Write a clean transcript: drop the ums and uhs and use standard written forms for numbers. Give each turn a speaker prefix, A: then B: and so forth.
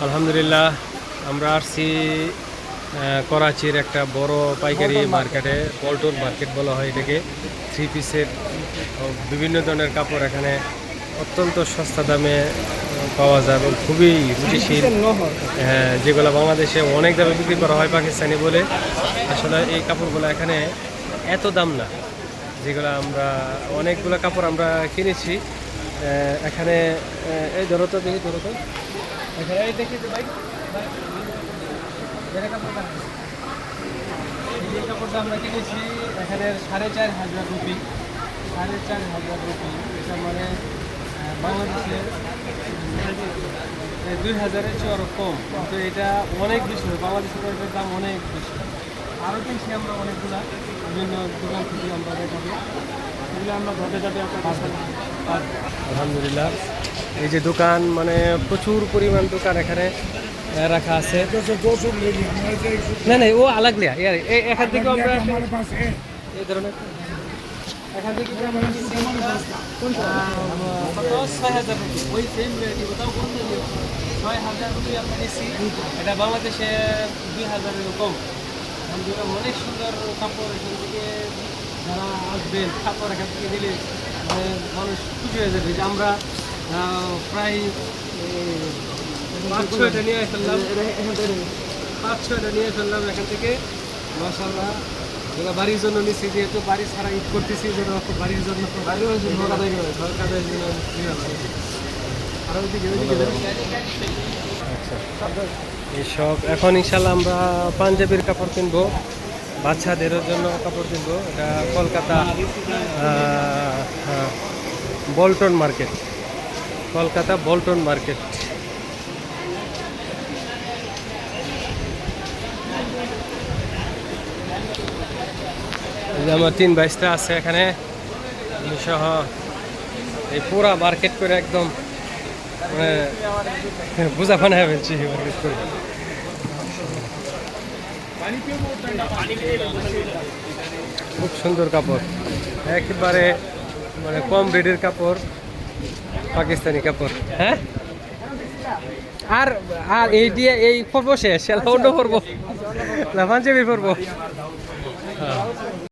A: আলহামদুলিল্লাহ আমরা আসছি করাচির একটা বড় পাইকারি মার্কেটে, পল্টন মার্কেট বলা হয় এটাকে। থ্রি পিসের বিভিন্ন ধরনের কাপড় এখানে অত্যন্ত সস্তা দামে পাওয়া যায় এবং খুবই রুচিশীল, যেগুলো বাংলাদেশে অনেক দামে বিক্রি করা হয় পাকিস্তানি বলে। আসলে এই কাপড়গুলো এখানে এত দাম না, যেগুলো আমরা অনেকগুলো কাপড় আমরা কিনেছি এখানে। এই ধরো তো, দেখি ধরো তো, এখানে এই দেখি তো ভাই, এই কাপড়টা আমরা কিনেছি এখানে 4,500 রুপি। 4,500 রুপি, এটা মানে বাংলাদেশে 2,000-এর চেয়ে আরও কম, কিন্তু এটা অনেক বেশি। বাংলাদেশের এটার দাম অনেক বেশি। আরও কিনছি আমরা অনেকগুলা বিভিন্ন দোকান থেকে, আমরা দেখাবো এগুলো আমরা ঘটে ঘটে একটা বাসায়। আলহামদুলিল্লাহ এই যে দোকান, মানে প্রচুর পরিমাণ দোকান এখানে রাখা আছে। না না, ও আলাগ লিয়া ইয়ার এখান থেকে আমরা এই ধরনের এখান থেকে 6,000 রুপি, ওই সেম রেটই, ওটাও বলতে 6,000 রুপি আমরা নিচ্ছি। এটা বাংলাদেশে 2,000-এর কম। আলহামদুলিল্লাহ অনেক সুন্দর কাপড়। এখান থেকে যারা আসবেন কাপড় এখান থেকে দিলে মানে মানুষ খুশি হয়ে যাবে। যে আমরা প্রায় 5-6টা নিয়ে ফেললাম, 5-6টা নিয়ে ফেললাম এখান থেকে। মাশাআল্লাহ, এগুলো বাড়ির জন্য নিচ্ছি, যেহেতু বাড়ি ছাড়া ঈদ করতেছি, যেন বাড়ির জন্য এইসব। এখন ইনশাল্লাহ আমরা পাঞ্জাবির কাপড় কিনবো, বাচ্চাদেরও জন্য কাপড় কিনবো। এটা Kolkata Bolton market, Kolkata Bolton market. আমার 3 বাইশটা আছে এখানে সহ, এই পুরা মার্কেট করে একদম মানে বুঝা বানায় ফেলছি মার্কেট করে। খুব সুন্দর কাপড়, একেবারে মানে কম রেটের কাপড়, পাকিস্তানি কাপড়। হ্যাঁ, আর আর এই দিয়ে এই পরবো শেষ, অন্য পরবো, পাঞ্জাবি পরবো।